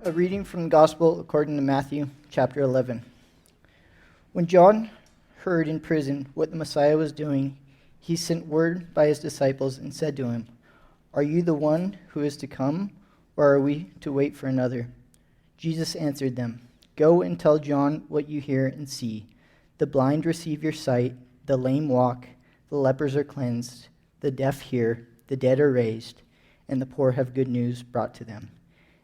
A reading from the Gospel according to Matthew, chapter 11. When John heard in prison what the Messiah was doing, he sent word by his disciples and said to him, "Are you the one who is to come, or are we to wait for another?" Jesus answered them, "Go and tell John what you hear and see. The blind receive your sight, the lame walk, the lepers are cleansed, the deaf hear, the dead are raised, and the poor have good news brought to them.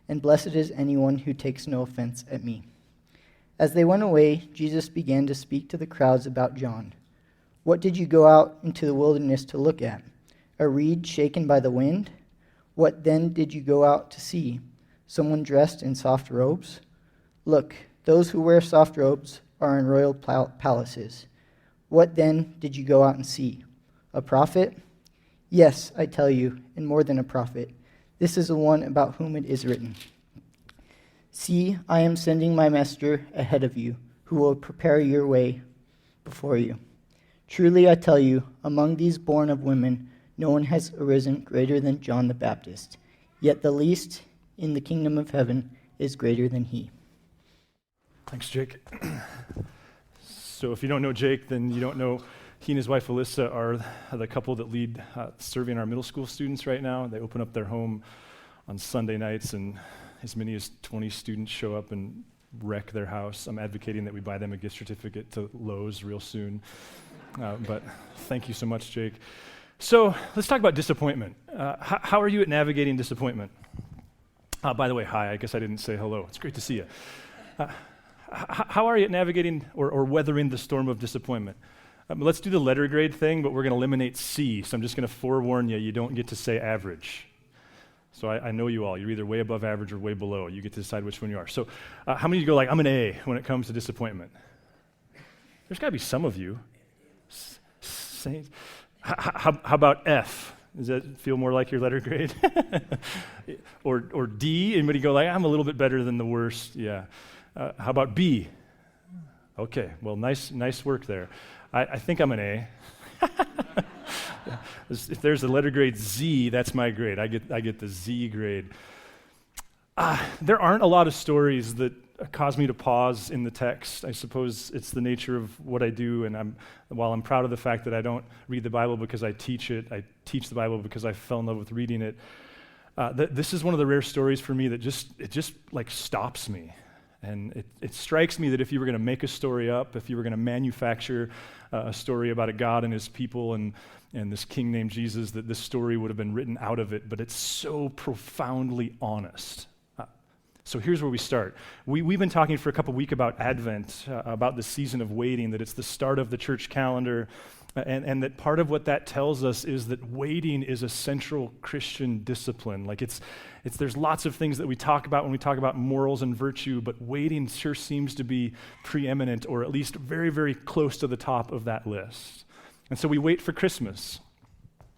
And blessed is anyone who takes no offense at me." As they went away, Jesus began to speak to the crowds about John. "What did you go out into the wilderness to look at? A reed shaken by the wind? What then did you go out to see? Someone dressed in soft robes? Look, those who wear soft robes are in royal palaces. What then did you go out and see? A prophet? Yes, I tell you, and more than a prophet. This is the one about whom it is written, 'See, I am sending my messenger ahead of you, who will prepare your way before you.' Truly I tell you, among these born of women, no one has arisen greater than John the Baptist. Yet the least in the kingdom of heaven is greater than he." Thanks, Jake. So if you don't know Jake, then you don't know he and his wife Alyssa are the couple that lead serving our middle school students right now. They open up their home on Sunday nights, and as many as 20 students show up and wreck their house. I'm advocating that we buy them a gift certificate to Lowe's real soon. But thank you so much, Jake. So let's talk about disappointment. How are you at navigating disappointment? By the way, hi, I guess I didn't say hello. It's great to see you. How are you at navigating or weathering the storm of disappointment? Let's do the letter grade thing, but we're going to eliminate C, so I'm just going to forewarn you, you don't get to say average. So I know you all. You're either way above average or way below. You get to decide which one you are. So how many of you go like, I'm an A when it comes to disappointment? There's got to be some of you. How about F? Does that feel more like your letter grade? or D? Anybody go like, I'm a little bit better than the worst? Yeah. How about B? Okay, well, nice work there. I think I'm an A. If there's a letter grade Z, that's my grade. I get the Z grade. There aren't a lot of stories that cause me to pause in the text. I suppose it's the nature of what I do, and while I'm proud of the fact that I don't read the Bible because I teach it, I teach the Bible because I fell in love with reading it. This is one of the rare stories for me that just like stops me. And it strikes me that if you were going to make a story up, if you were going to manufacture a story about a God and his people and this king named Jesus, that this story would have been written out of it, but it's so profoundly honest. So here's where we start. We've been talking for a couple weeks about Advent, about the season of waiting, that it's the start of the church calendar, and that part of what that tells us is that waiting is a central Christian discipline. Like there's lots of things that we talk about when we talk about morals and virtue, but waiting sure seems to be preeminent, or at least very, very close to the top of that list. And so we wait for Christmas.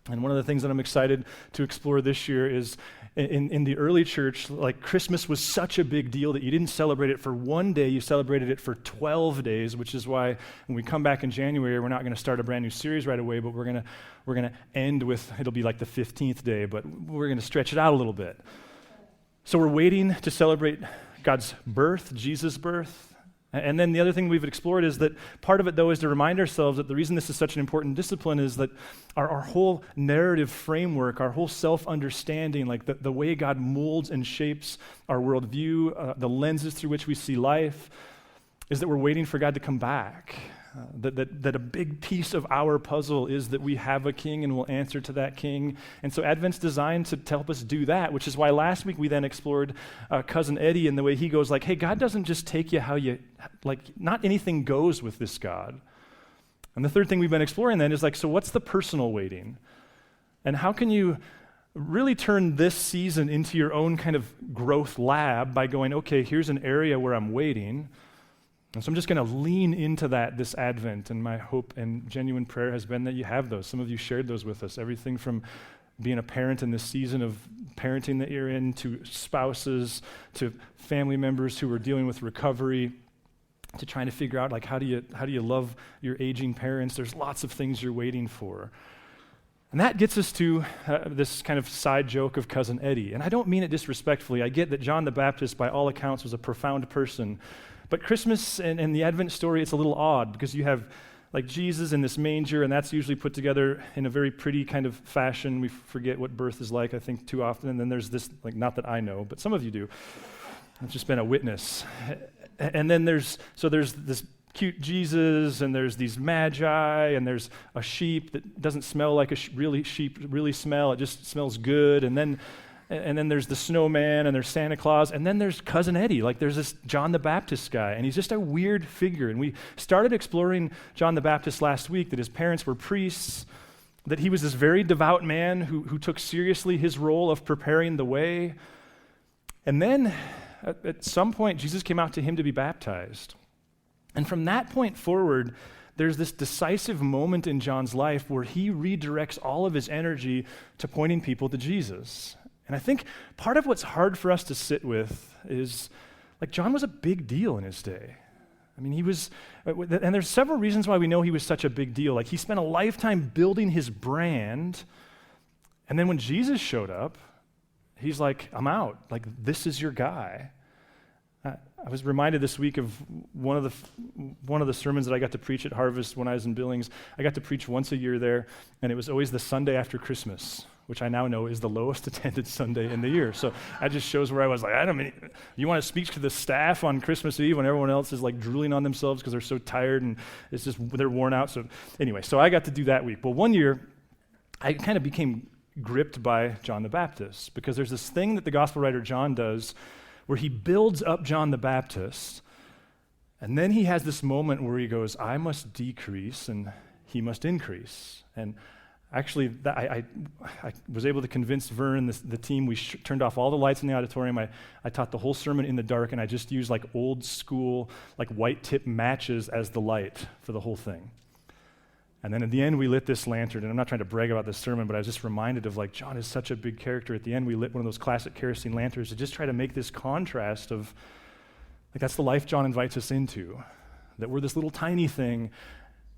And one of the things that I'm excited to explore this year is in the early church, like Christmas was such a big deal that you didn't celebrate it for one day, you celebrated it for 12 days, which is why when we come back in January, we're not going to start a brand new series right away, but we're going to end with, it'll be like the 15th day, but we're going to stretch it out a little bit. So we're waiting to celebrate God's birth, Jesus' birth. And then the other thing we've explored is that part of it, though, is to remind ourselves that the reason this is such an important discipline is that our whole narrative framework, our whole self-understanding, like the way God molds and shapes our worldview, the lenses through which we see life, is that we're waiting for God to come back. That a big piece of our puzzle is that we have a king and we'll answer to that king. And so Advent's designed to help us do that, which is why last week we then explored Cousin Eddie and the way he goes like, hey, God doesn't just take you how you, like not anything goes with this God. And the third thing we've been exploring then is like, so what's the personal waiting? And how can you really turn this season into your own kind of growth lab by going, okay, here's an area where I'm waiting. And so I'm just going to lean into that this Advent, and my hope and genuine prayer has been that you have those. Some of you shared those with us, everything from being a parent in this season of parenting that you're in, to spouses, to family members who are dealing with recovery, to trying to figure out like how do you love your aging parents. There's lots of things you're waiting for. And that gets us to this kind of side joke of Cousin Eddie. And I don't mean it disrespectfully. I get that John the Baptist, by all accounts, was a profound person. But Christmas and the Advent story, it's a little odd because you have like Jesus in this manger, and that's usually put together in a very pretty kind of fashion. We forget what birth is like, I think, too often. And then there's this, like, not that I know, but some of you do. I've just been a witness. And then there's this cute Jesus, and there's these magi, and there's a sheep that doesn't smell like a sheep really smell. It just smells good. And then there's the snowman, and there's Santa Claus, and then there's Cousin Eddie. Like, there's this John the Baptist guy, and he's just a weird figure. And we started exploring John the Baptist last week, that his parents were priests, that he was this very devout man who took seriously his role of preparing the way. And then, at some point, Jesus came out to him to be baptized. And from that point forward, there's this decisive moment in John's life where he redirects all of his energy to pointing people to Jesus. And I think part of what's hard for us to sit with is, like, John was a big deal in his day. I mean, he was, and there's several reasons why we know he was such a big deal. Like, he spent a lifetime building his brand, and then when Jesus showed up, he's like, I'm out. Like, this is your guy. I was reminded this week of one of the sermons that I got to preach at Harvest when I was in Billings. I got to preach once a year there, and it was always the Sunday after Christmas, which I now know is the lowest attended Sunday in the year. So that just shows where I was like, you want to speak to the staff on Christmas Eve when everyone else is like drooling on themselves because they're so tired and it's just, they're worn out. So anyway, so I got to do that week. But one year, I kind of became gripped by John the Baptist because there's this thing that the gospel writer John does where he builds up John the Baptist, and then he has this moment where he goes, I must decrease and he must increase. And actually, I was able to convince Vern, the team, we turned off all the lights in the auditorium. I taught the whole sermon in the dark, and I just used like old school, like white tip matches as the light for the whole thing. And then at the end, we lit this lantern, and I'm not trying to brag about this sermon, but I was just reminded of, like, John is such a big character. At the end, we lit one of those classic kerosene lanterns to just try to make this contrast of, like, that's the life John invites us into, that we're this little tiny thing,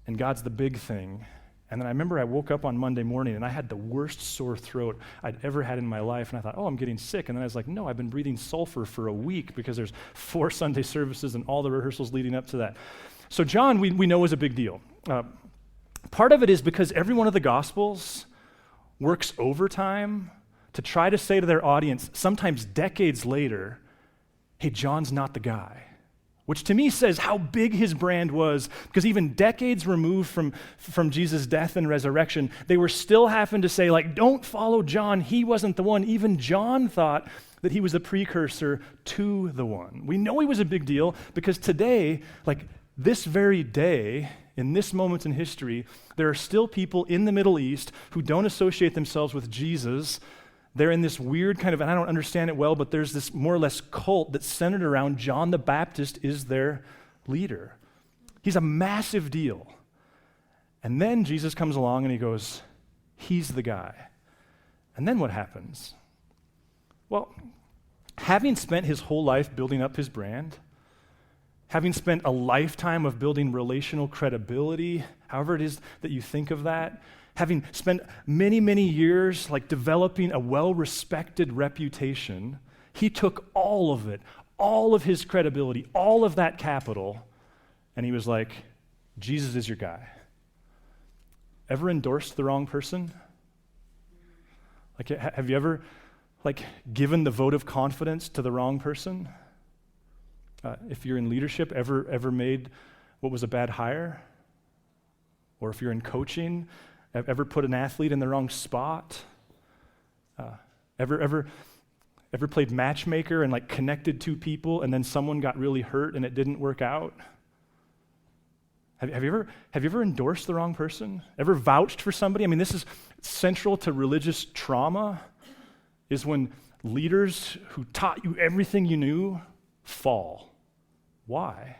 and God's the big thing. And then I remember I woke up on Monday morning, and I had the worst sore throat I'd ever had in my life, and I thought, oh, I'm getting sick. And then I was like, no, I've been breathing sulfur for a week because there's 4 Sunday services and all the rehearsals leading up to that. So John, we know, is a big deal. Part of it is because every one of the Gospels works overtime to try to say to their audience, sometimes decades later, hey, John's not the guy. Which to me says how big his brand was, because even decades removed from Jesus' death and resurrection, they were still having to say, like, don't follow John, he wasn't the one. Even John thought that he was a precursor to the one. We know he was a big deal because today, like this very day, in this moment in history, there are still people in the Middle East who don't associate themselves with Jesus. They're in this weird kind of, and I don't understand it well, but there's this more or less cult that's centered around John the Baptist is their leader. He's a massive deal. And then Jesus comes along and he goes, he's the guy. And then what happens? Well, having spent his whole life building up his brand, having spent a lifetime of building relational credibility, however it is that you think of that, having spent many, many years like developing a well-respected reputation, he took all of it, all of his credibility, all of that capital, and he was like, Jesus is your guy. Ever endorsed the wrong person? Like, have you ever like given the vote of confidence to the wrong person? If you're in leadership, ever made what was a bad hire? Or if you're in coaching, ever put an athlete in the wrong spot? Ever played matchmaker and like connected 2 people and then someone got really hurt and it didn't work out? Have you ever endorsed the wrong person? Ever vouched for somebody? I mean, this is central to religious trauma, is when leaders who taught you everything you knew fall. Why?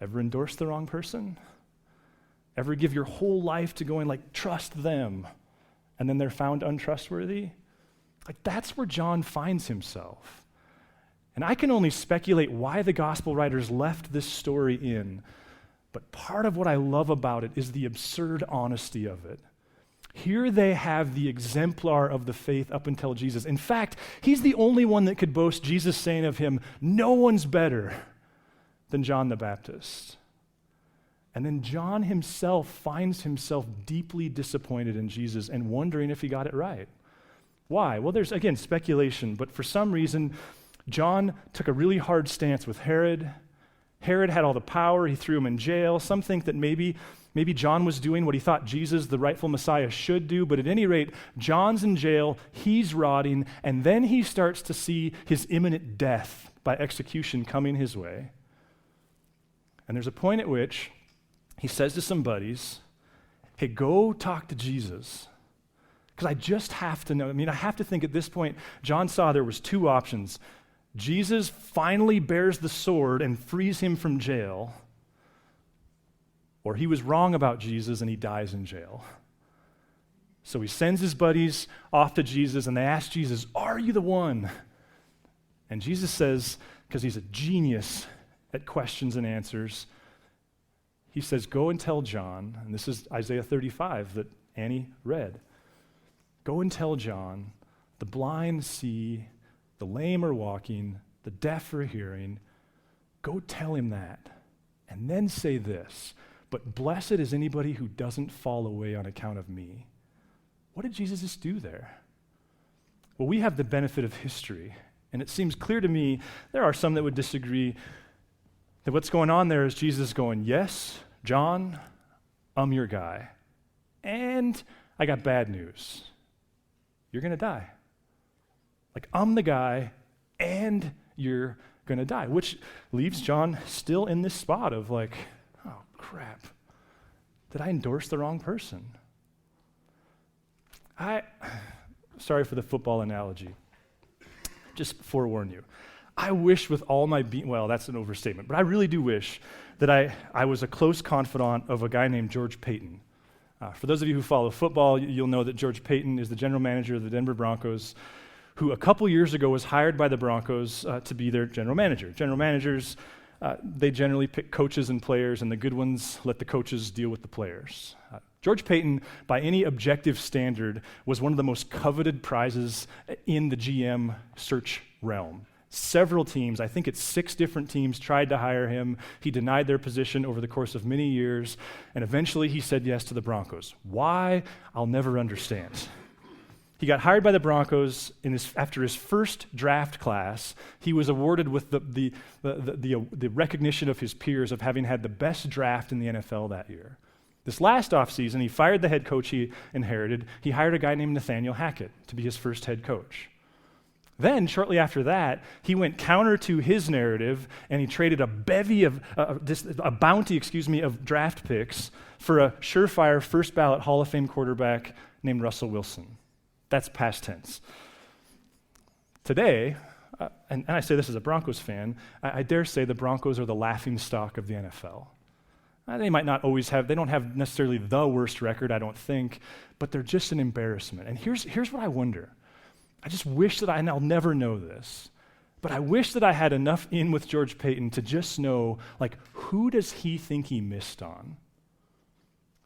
Ever endorse the wrong person? Ever give your whole life to going like, trust them, and then they're found untrustworthy? Like, that's where John finds himself. And I can only speculate why the gospel writers left this story in, but part of what I love about it is the absurd honesty of it. Here they have the exemplar of the faith up until Jesus. In fact, he's the only one that could boast Jesus saying of him, no one's better than John the Baptist. And then John himself finds himself deeply disappointed in Jesus and wondering if he got it right. Why? Well, there's, again, speculation, but for some reason, John took a really hard stance with Herod. Herod had all the power. He threw him in jail. Some think that maybe John was doing what he thought Jesus, the rightful Messiah, should do, but at any rate, John's in jail, he's rotting, and then he starts to see his imminent death by execution coming his way. And there's a point at which he says to some buddies, hey, go talk to Jesus. Because I just have to know. I have to think at this point, John saw there was two options. Jesus finally bears the sword and frees him from jail, or he was wrong about Jesus and he dies in jail. So he sends his buddies off to Jesus and they ask Jesus, are you the one? And Jesus says, because he's a genius at questions and answers, he says, go and tell John, and this is Isaiah 35 that Annie read. Go and tell John, the blind see, the lame are walking, the deaf are hearing. Go tell him that. And then say this, but blessed is anybody who doesn't fall away on account of me. What did Jesus just do there? Well, we have the benefit of history, and it seems clear to me, there are some that would disagree, that what's going on there is Jesus going, yes, John, I'm your guy. And I got bad news. You're going to die. Like, I'm the guy, and you're going to die, which leaves John still in this spot of like, oh, crap. Did I endorse the wrong person? Sorry for the football analogy. Just forewarn you. I wish with all my well, that's an overstatement, but I really do wish that I was a close confidant of a guy named George Paton. For those of you who follow football, you'll know that George Paton is the general manager of the Denver Broncos, who a couple years ago was hired by the Broncos to be their general manager. General managers, they generally pick coaches and players, and the good ones let the coaches deal with the players. George Paton, by any objective standard, was one of the most coveted prizes in the GM search realm. Several teams, I think it's 6 different teams, tried to hire him. He denied their position over the course of many years, and eventually he said yes to the Broncos. Why? I'll never understand. He got hired by the Broncos after his first draft class. He was awarded with the recognition of his peers of having had the best draft in the NFL that year. This last offseason, he fired the head coach he inherited. He hired a guy named Nathaniel Hackett to be his first head coach. Then, shortly after that, he went counter to his narrative, and he traded a bounty of draft picks for a surefire first ballot Hall of Fame quarterback named Russell Wilson. That's past tense. Today, and I say this as a Broncos fan, I dare say the Broncos are the laughingstock of the NFL. They might not always they don't have necessarily the worst record, I don't think, but they're just an embarrassment. And here's what I wonder. I just wish that and I'll never know this, but I wish that I had enough in with George Paton to just know, like, who does he think he missed on?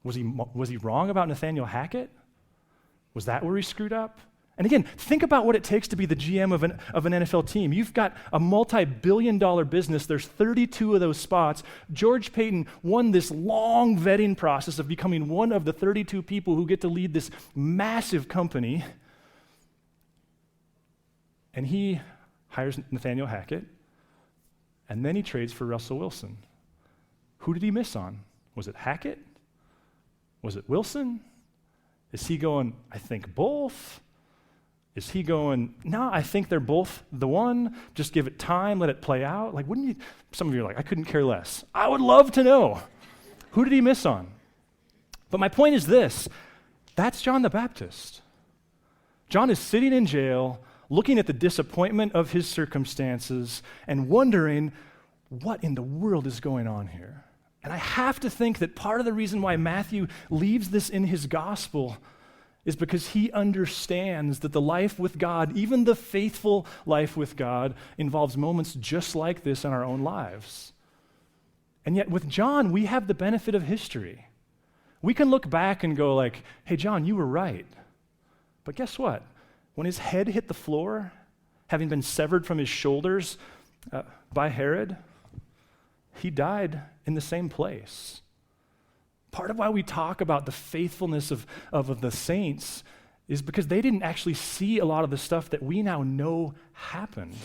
Was he wrong about Nathaniel Hackett? Was that where he screwed up? And again, think about what it takes to be the GM of an NFL team. You've got a multi-billion-dollar business. There's 32 of those spots. George Paton won this long vetting process of becoming one of the 32 people who get to lead this massive company. And he hires Nathaniel Hackett, and then he trades for Russell Wilson. Who did he miss on? Was it Hackett? Was it Wilson? Is he going, I think both? Is he going, no, I think they're both the one, just give it time, let it play out? Like, wouldn't you, some of you are like, I couldn't care less. I would love to know. Who did he miss on? But my point is this, that's John the Baptist. John is sitting in jail, looking at the disappointment of his circumstances and wondering, what in the world is going on here? And I have to think that part of the reason why Matthew leaves this in his gospel is because he understands that the life with God, even the faithful life with God, involves moments just like this in our own lives. And yet with John, we have the benefit of history. we can look back and go like, hey, John, you were right. But guess what? When his head hit the floor, having been severed from his shoulders by Herod, he died in the same place. Part of why we talk about the faithfulness of the saints is because they didn't actually see a lot of the stuff that we now know happened.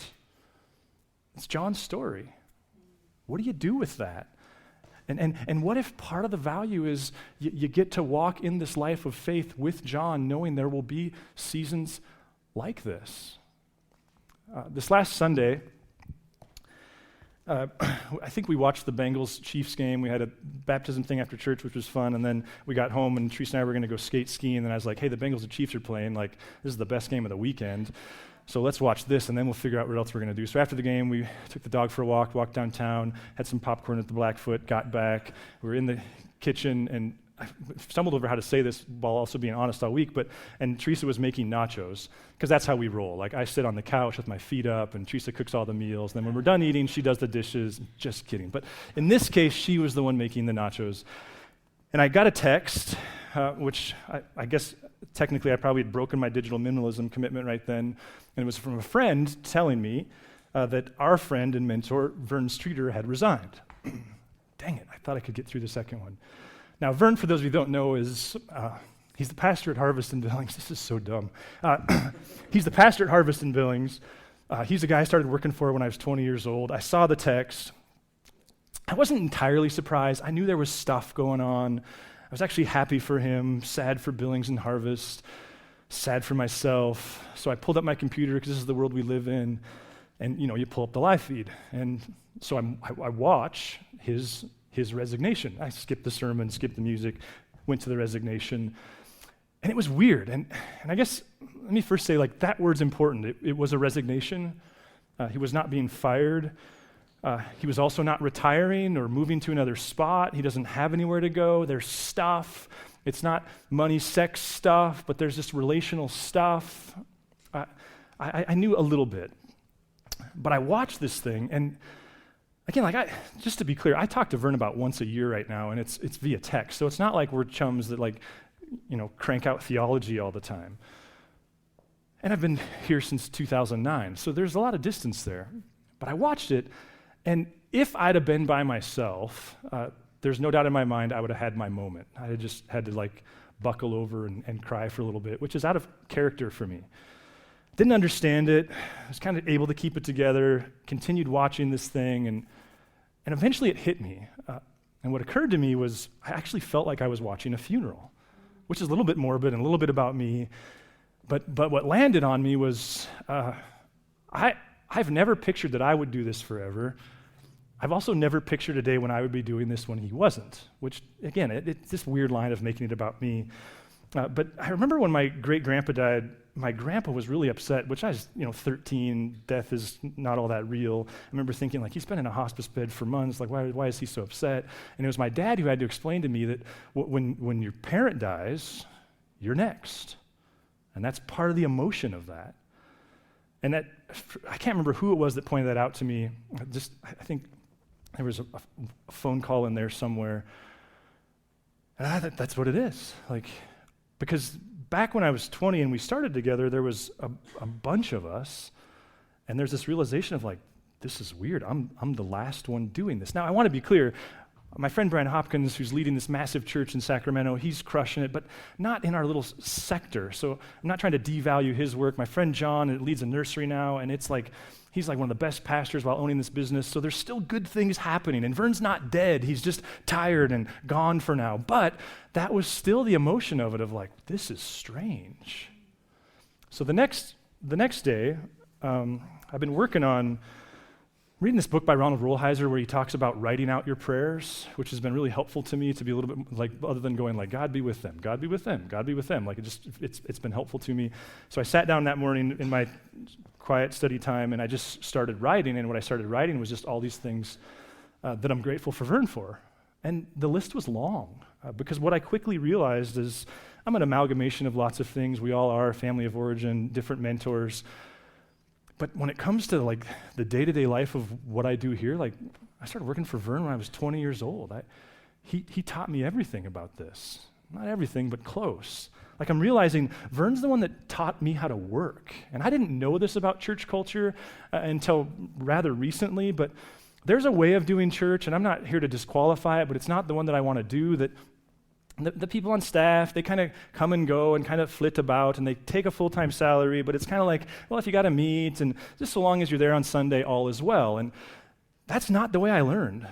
It's John's story. What do you do with that? And what if part of the value is you get to walk in this life of faith with John, knowing there will be seasons like this? This last Sunday, I think we watched the Bengals-Chiefs game. We had a baptism thing after church, which was fun, and then we got home, and Teresa and I were going to go skate skiing, and then I was like, hey, the Bengals and Chiefs are playing. Like, this is the best game of the weekend, so let's watch this, and then we'll figure out what else we're going to do. So after the game, we took the dog for a walk, walked downtown, had some popcorn at the Blackfoot, got back. We were in the kitchen, and I stumbled over how to say this while also being honest all week, and Teresa was making nachos, because that's how we roll. Like, I sit on the couch with my feet up, and Teresa cooks all the meals, and then when we're done eating, she does the dishes. Just kidding. But in this case, she was the one making the nachos. And I got a text, which I guess technically I probably had broken my digital minimalism commitment right then, and it was from a friend telling me that our friend and mentor, Vern Streeter, had resigned. Dang it, I thought I could get through the second one. Now, Vern, for those of you who don't know, is he's the pastor at Harvest in Billings. This is so dumb. He's the pastor at Harvest in Billings. He's the guy I started working for when I was 20 years old. I saw the text. I wasn't entirely surprised. I knew there was stuff going on. I was actually happy for him, sad for Billings and Harvest, sad for myself. So I pulled up my computer, because this is the world we live in, and you pull up the live feed. And so I watch his resignation. I skipped the sermon, skipped the music, went to the resignation, and it was weird. And I guess, let me first say, like, that word's important. It was a resignation. He was not being fired. He was also not retiring or moving to another spot. He doesn't have anywhere to go. There's stuff. It's not money, sex stuff, but there's this relational stuff. I knew a little bit, but I watched this thing, and again, just to be clear, I talk to Vern about once a year right now, and it's via text, so it's not like we're chums that crank out theology all the time. And I've been here since 2009, so there's a lot of distance there. But I watched it, and if I'd have been by myself, there's no doubt in my mind I would have had my moment. I just had to buckle over and cry for a little bit, which is out of character for me. Didn't understand it. I was kind of able to keep it together, continued watching this thing, and eventually it hit me. And what occurred to me was I actually felt like I was watching a funeral, which is a little bit morbid and a little bit about me. But what landed on me was I've never pictured that I would do this forever. I've also never pictured a day when I would be doing this when he wasn't, which, again, it's this weird line of making it about me. But I remember when my great-grandpa died, my grandpa was really upset, which I was, 13, death is not all that real. I remember thinking, he's been in a hospice bed for months, why is he so upset? And it was my dad who had to explain to me that when your parent dies, you're next. And that's part of the emotion of that. And that, I can't remember who it was that pointed that out to me. I think there was a phone call in there somewhere. And that's what it is. Because back when I was 20 and we started together, there was a bunch of us, and there's this realization of this is weird. I'm the last one doing this. Now, I want to be clear. My friend Brian Hopkins, who's leading this massive church in Sacramento, he's crushing it, but not in our little sector. So I'm not trying to devalue his work. My friend John leads a nursery now, and it's he's one of the best pastors while owning this business. So there's still good things happening. And Vern's not dead. He's just tired and gone for now. But that was still the emotion of it, of this is strange. So the next day, I've been working on reading this book by Ronald Rolheiser where he talks about writing out your prayers, which has been really helpful to me to be a little bit other than going God be with them, God be with them, God be with them. It's been helpful to me. So I sat down that morning in my quiet study time and I just started writing, and what I started writing was just all these things that I'm grateful for Vern for. And the list was long because what I quickly realized is I'm an amalgamation of lots of things. We all are, family of origin, different mentors. But when it comes to the day-to-day life of what I do here, I started working for Vern when I was 20 years old. He taught me everything about this. Not everything, but close. Like I'm realizing Vern's the one that taught me how to work. And I didn't know this about church culture until rather recently, but there's a way of doing church, and I'm not here to disqualify it, but it's not the one that I want to do, that the people on staff, they kind of come and go and kind of flit about, and they take a full-time salary, but it's kind of like, well, if you got to meet, and just so long as you're there on Sunday, all is well. And that's not the way I learned.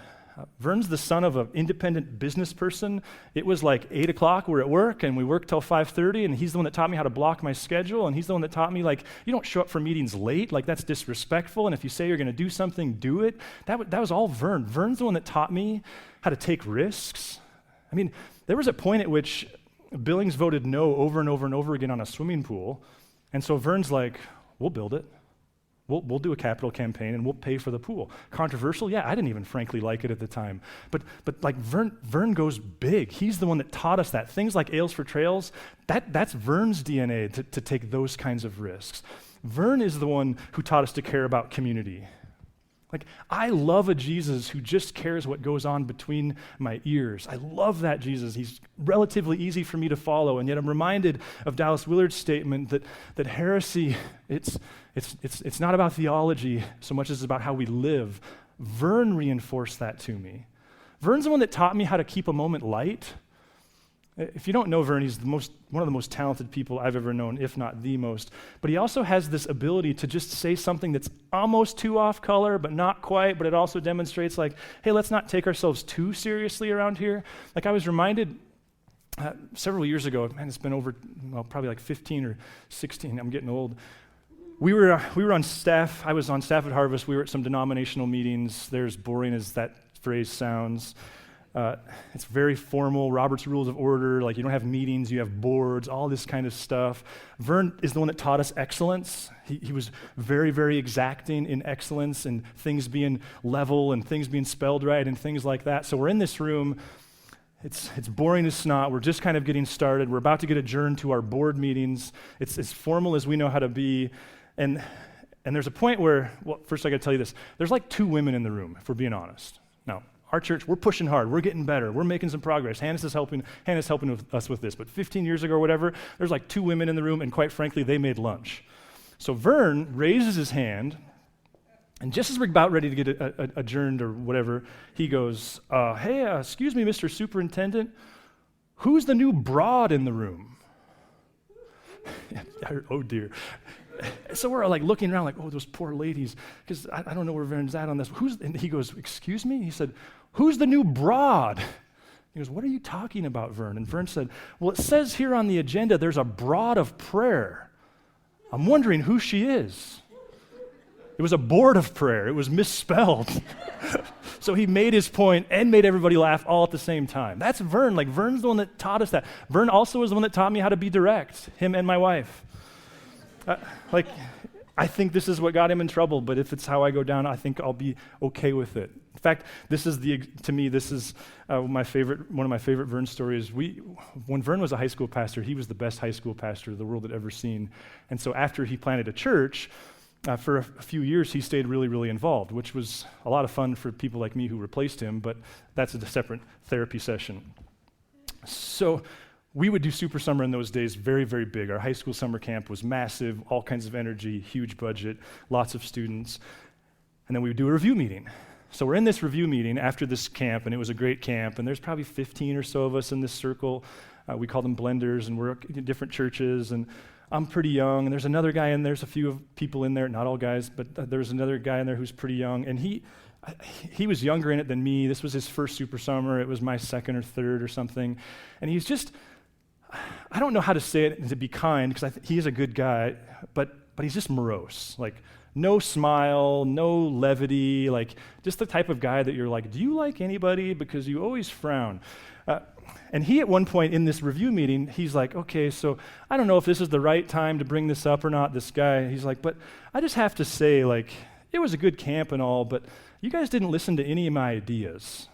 Vern's the son of an independent business person. It was like 8 o'clock, we're at work, and we work till 5:30, and he's the one that taught me how to block my schedule, and he's the one that taught me, like, you don't show up for meetings late, like that's disrespectful, and if you say you're going to do something, do it. That was all Vern. Vern's the one that taught me how to take risks. I mean, there was a point at which Billings voted no over and over and over again on a swimming pool, and so Vern's like, we'll build it. We'll do a capital campaign and we'll pay for the pool. Controversial? Yeah, I didn't even frankly like it at the time. But like Vern goes big. He's the one that taught us that. Things like Ales for Trails, that's Vern's DNA to take those kinds of risks. Vern is the one who taught us to care about community. Like, I love a Jesus who just cares what goes on between my ears. I love that Jesus. He's relatively easy for me to follow, and yet I'm reminded of Dallas Willard's statement that heresy, it's not about theology so much as it's about how we live. Vern reinforced that to me. Vern's the one that taught me how to keep a moment light. If you don't know Vern, he's one of the most talented people I've ever known, if not the most. But he also has this ability to just say something that's almost too off color, but not quite, but it also demonstrates like, hey, let's not take ourselves too seriously around here. Like I was reminded several years ago, man, it's been over, probably like 15 or 16, I'm getting old. We were on staff, I was on staff at Harvest, we were at some denominational meetings. They're as boring as that phrase sounds. It's very formal, Robert's Rules of Order, like you don't have meetings, you have boards, all this kind of stuff. Vern is the one that taught us excellence. He was very, very exacting in excellence and things being level and things being spelled right and things like that. So we're in this room, it's boring as snot, we're just kind of getting started, we're about to get adjourned to our board meetings, it's as formal as we know how to be, and there's a point where, well, first I gotta tell you this, there's like 2 women in the room, if we're being honest. Now, our church, we're pushing hard. We're getting better. We're making some progress. Hannah's helping us with this. But 15 years ago or whatever, there's like 2 women in the room, and quite frankly, they made lunch. So Vern raises his hand, and just as we're about ready to get adjourned or whatever, he goes, hey, excuse me, Mr. Superintendent, who's the new broad in the room? Oh, dear. So we're like looking around like, oh, those poor ladies, because I don't know where Vern's at on this. And he goes, excuse me? He said, who's the new broad? He goes, what are you talking about, Vern? And Vern said, well, it says here on the agenda there's a broad of prayer. I'm wondering who she is. It was a board of prayer. It was misspelled. So he made his point and made everybody laugh all at the same time. That's Vern. Like, Vern's the one that taught us that. Vern also was the one that taught me how to be direct, him and my wife. I think this is what got him in trouble, but if it's how I go down, I think I'll be okay with it. In fact, this is one of my favorite Vern stories. When Vern was a high school pastor, he was the best high school pastor the world had ever seen. And so after he planted a church, for a few years, he stayed really, really involved, which was a lot of fun for people like me who replaced him, but that's a separate therapy session. So we would do Super Summer in those days, very, very big. Our high school summer camp was massive, all kinds of energy, huge budget, lots of students. And then we would do a review meeting. So we're in this review meeting after this camp, and it was a great camp, and there's probably 15 or so of us in this circle. We call them blenders, and we're in different churches, and I'm pretty young, and there's another guy in there, there's a few people in there, not all guys, but there's another guy in there who's pretty young, and he was younger in it than me. This was his first Super Summer. It was my second or third or something. And he's just, I don't know how to say it to be kind, because he is a good guy, but he's just morose. Like, no smile, no levity, like just the type of guy that you're like, do you like anybody? Because you always frown. And he, at one point in this review meeting, he's like, okay, so I don't know if this is the right time to bring this up or not, this guy. He's like, but I just have to say, like, it was a good camp and all, but you guys didn't listen to any of my ideas.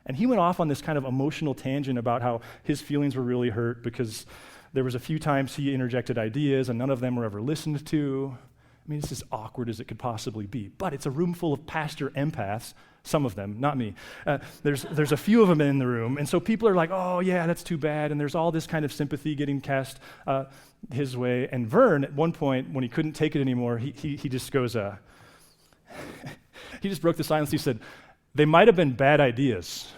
And he went off on this kind of emotional tangent about how his feelings were really hurt because there was a few times he interjected ideas and none of them were ever listened to. I mean, it's as awkward as it could possibly be. But it's a room full of pastor empaths, some of them, not me. There's a few of them in the room, and so people are like, oh, yeah, that's too bad, and there's all this kind of sympathy getting cast his way. And Vern, at one point, when he couldn't take it anymore, he just goes, he just broke the silence. He said, they might have been bad ideas.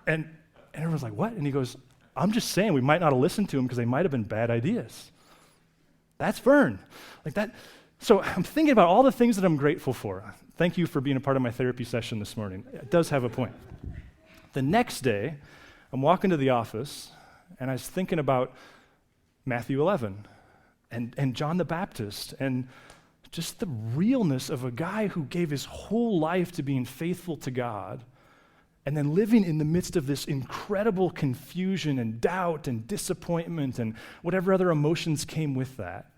and everyone's like, what? And he goes, I'm just saying we might not have listened to him because they might have been bad ideas. That's Vern. Like that. So I'm thinking about all the things that I'm grateful for. Thank you for being a part of my therapy session this morning. It does have a point. The next day, I'm walking to the office, and I was thinking about Matthew 11 and John the Baptist and just the realness of a guy who gave his whole life to being faithful to God and then living in the midst of this incredible confusion and doubt and disappointment and whatever other emotions came with that.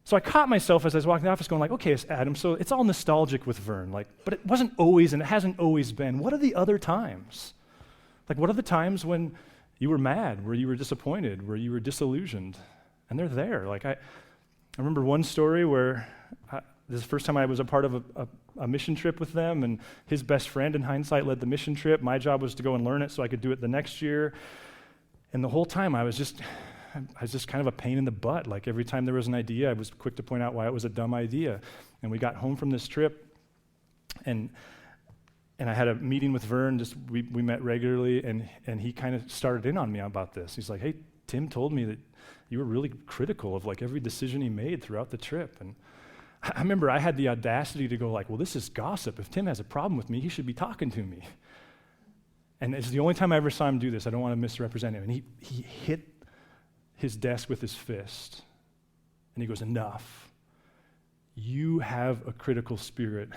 So I caught myself as I was walking to the office going like, okay, Adam, so it's all nostalgic with Vern, like, but it wasn't always and it hasn't always been. What are the other times? Like, what are the times when you were mad, where you were disappointed, where you were disillusioned? And they're there. Like, I remember one story where this is the first time I was a part of a mission trip with them, and his best friend, in hindsight, led the mission trip. My job was to go and learn it so I could do it the next year. And the whole time I was just kind of a pain in the butt. Like every time there was an idea, I was quick to point out why it was a dumb idea. And we got home from this trip, and I had a meeting with Vern. We met regularly, and he kind of started in on me about this. He's like, hey, Tim told me that you were really critical of like every decision he made throughout the trip. And I remember I had the audacity to go like, well, this is gossip. If Tim has a problem with me, he should be talking to me. And it's the only time I ever saw him do this. I don't want to misrepresent him. And he hit his desk with his fist. And he goes, enough. You have a critical spirit,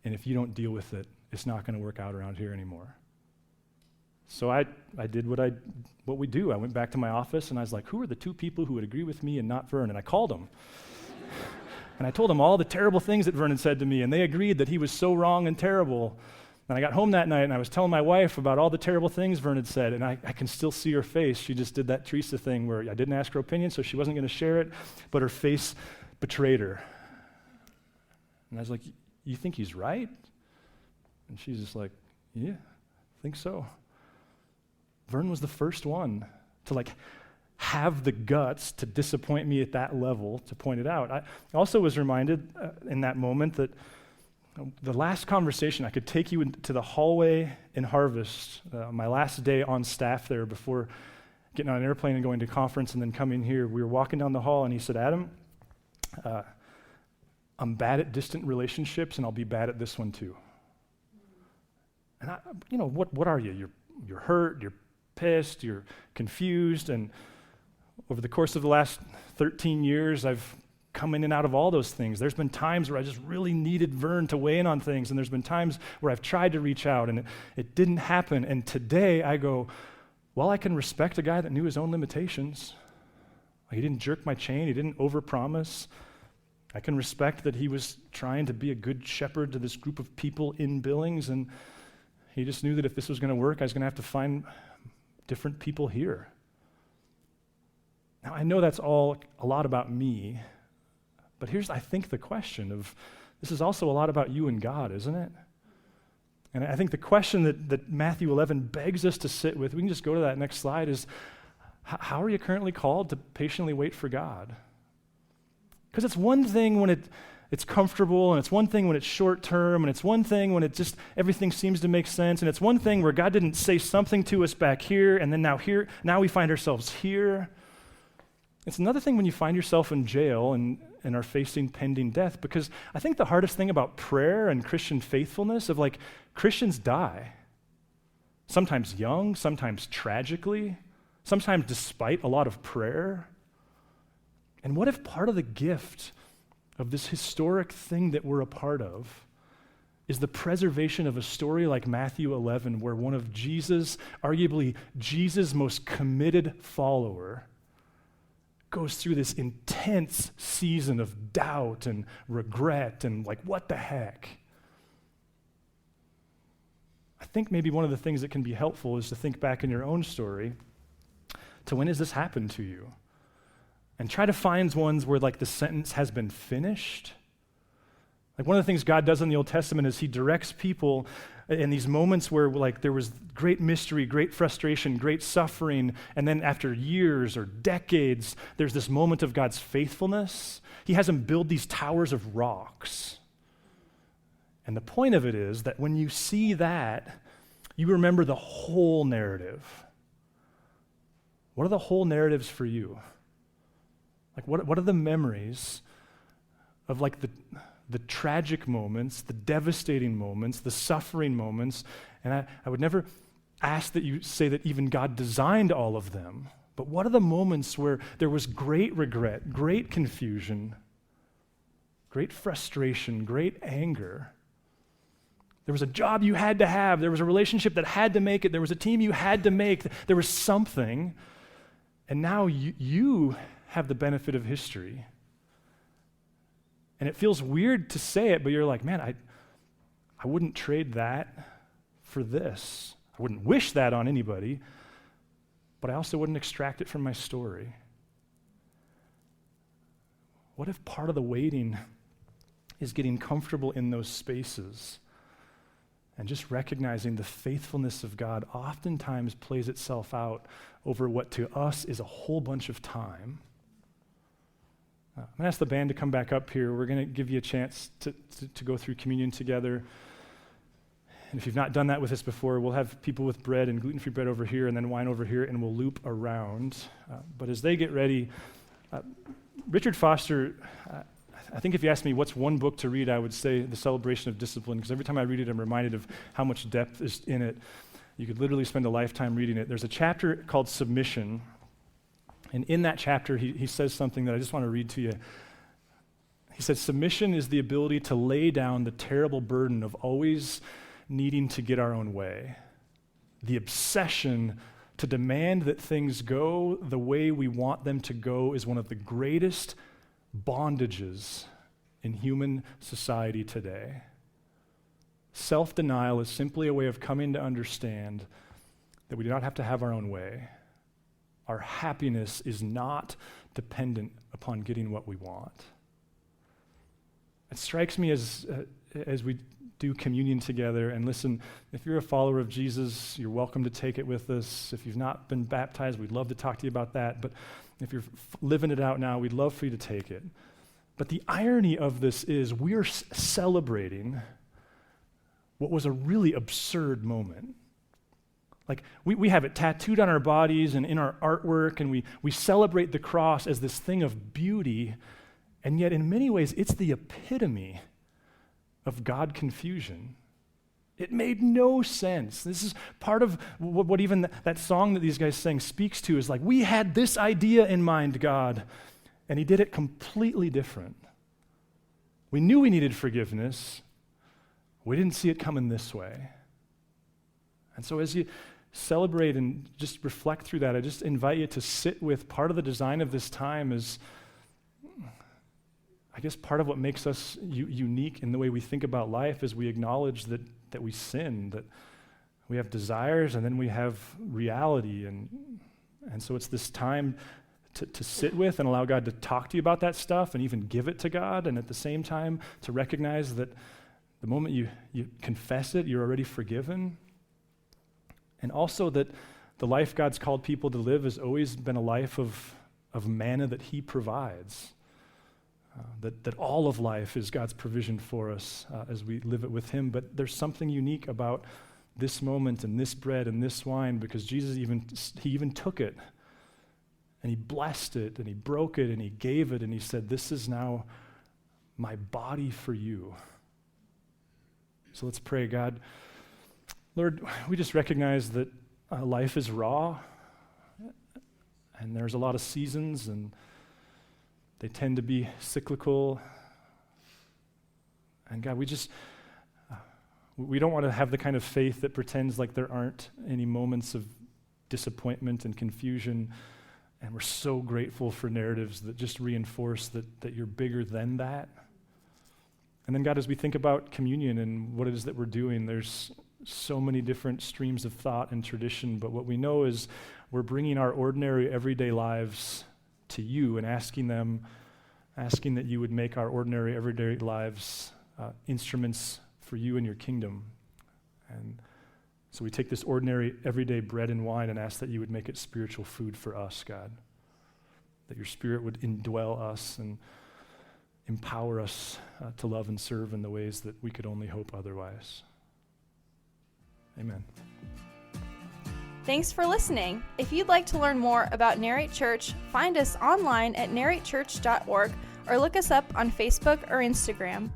and if you don't deal with it, it's not going to work out around here anymore. So I did what we do. I went back to my office, and I was like, who are the two people who would agree with me and not Vern? And I called them. And I told them all the terrible things that Vernon said to me, and they agreed that he was so wrong and terrible. And I got home that night, and I was telling my wife about all the terrible things Vernon had said, and I can still see her face. She just did that Teresa thing where I didn't ask her opinion, so she wasn't going to share it, but her face betrayed her. And I was like, you think he's right? And she's just like, yeah, I think so. Vern was the first one to have the guts to disappoint me at that level, to point it out. I also was reminded in that moment that the last conversation, I could take you into the hallway in Harvest, my last day on staff there before getting on an airplane and going to conference and then coming here. We were walking down the hall, and he said, Adam, I'm bad at distant relationships, and I'll be bad at this one too. And what are you? You're hurt, you're pissed, you're confused, and over the course of the last 13 years, I've come in and out of all those things. There's been times where I just really needed Vern to weigh in on things, and there's been times where I've tried to reach out, and it didn't happen. And today I go, well, I can respect a guy that knew his own limitations. He didn't jerk my chain. He didn't overpromise. I can respect that he was trying to be a good shepherd to this group of people in Billings, and he just knew that if this was going to work, I was going to have to find different people here. Now, I know that's all a lot about me, but here's, I think, the question of, this is also a lot about you and God, isn't it? And I think the question that Matthew 11 begs us to sit with, we can just go to that next slide, is how are you currently called to patiently wait for God? Because it's one thing when it's comfortable, and it's one thing when it's short term, and it's one thing when it just, everything seems to make sense, and it's one thing where God didn't say something to us back here, and then now we find ourselves here. It's another thing when you find yourself in jail and are facing pending death, because I think the hardest thing about prayer and Christian faithfulness of Christians die. Sometimes young, sometimes tragically, sometimes despite a lot of prayer. And what if part of the gift of this historic thing that we're a part of is the preservation of a story like Matthew 11, where one of Jesus, arguably Jesus' most committed follower, goes through this intense season of doubt and regret and what the heck? I think maybe one of the things that can be helpful is to think back in your own story to when has this happened to you? and try to find ones where like the sentence has been finished. Like one of the things God does in the Old Testament is he directs people in these moments where like there was great mystery, great frustration, great suffering, and then after years or decades, there's this moment of God's faithfulness. He has them build these towers of rocks. And the point of it is that when you see that, you remember the whole narrative. What are the whole narratives for you? Like what are the memories of like the tragic moments, the devastating moments, the suffering moments? And I would never ask that you say that even God designed all of them, but what are the moments where there was great regret, great confusion, great frustration, great anger? There was a job you had to have. There was a relationship that had to make it. There was a team you had to make. There was something. And now you have the benefit of history. And it feels weird to say it, but you're like, man, I wouldn't trade that for this. I wouldn't wish that on anybody, but I also wouldn't extract it from my story. What if part of the waiting is getting comfortable in those spaces and just recognizing the faithfulness of God oftentimes plays itself out over what to us is a whole bunch of time? I'm going to ask the band to come back up here. We're going to give you a chance to go through communion together. And if you've not done that with us before, we'll have people with bread and gluten-free bread over here and then wine over here, and we'll loop around. But as they get ready, Richard Foster, I think if you asked me what's one book to read, I would say The Celebration of Discipline, because every time I read it, I'm reminded of how much depth is in it. You could literally spend a lifetime reading it. There's a chapter called Submission, and in that chapter, he says something that I just want to read to you. He said, submission is the ability to lay down the terrible burden of always needing to get our own way. The obsession to demand that things go the way we want them to go is one of the greatest bondages in human society today. Self-denial is simply a way of coming to understand that we do not have to have our own way. Our happiness is not dependent upon getting what we want. It strikes me as we do communion together, and listen, if you're a follower of Jesus, you're welcome to take it with us. If you've not been baptized, we'd love to talk to you about that, but if you're living it out now, we'd love for you to take it. But the irony of this is we're celebrating what was a really absurd moment. Like, we have it tattooed on our bodies and in our artwork, and we celebrate the cross as this thing of beauty, and yet in many ways, it's the epitome of God confusion. It made no sense. This is part of what even that song that these guys sang speaks to, is like, we had this idea in mind, God, and he did it completely different. We knew we needed forgiveness. We didn't see it coming this way. And so as you celebrate and just reflect through that, I just invite you to sit with part of the design of this time is, I guess, part of what makes us unique in the way we think about life is we acknowledge that we sin, that we have desires, and then we have reality. And so it's this time to sit with and allow God to talk to you about that stuff and even give it to God, and at the same time to recognize that the moment you confess it, you're already forgiven. And also that the life God's called people to live has always been a life of manna that he provides. That all of life is God's provision for us as we live it with him. But there's something unique about this moment and this bread and this wine, because Jesus even took it and he blessed it and he broke it and he gave it and he said, "This is now my body for you." So let's pray. God, Lord, we just recognize that life is raw and there's a lot of seasons and they tend to be cyclical. And God, we don't want to have the kind of faith that pretends like there aren't any moments of disappointment and confusion. And we're so grateful for narratives that just reinforce that you're bigger than that. And then, God, as we think about communion and what it is that we're doing, there's so many different streams of thought and tradition, but what we know is we're bringing our ordinary, everyday lives to you and asking that you would make our ordinary, everyday lives instruments for you and your kingdom. And so we take this ordinary, everyday bread and wine and ask that you would make it spiritual food for us, God. That your Spirit would indwell us and empower us to love and serve in the ways that we could only hope otherwise. Amen. Thanks for listening. If you'd like to learn more about Narrate Church, find us online at narratechurch.org or look us up on Facebook or Instagram.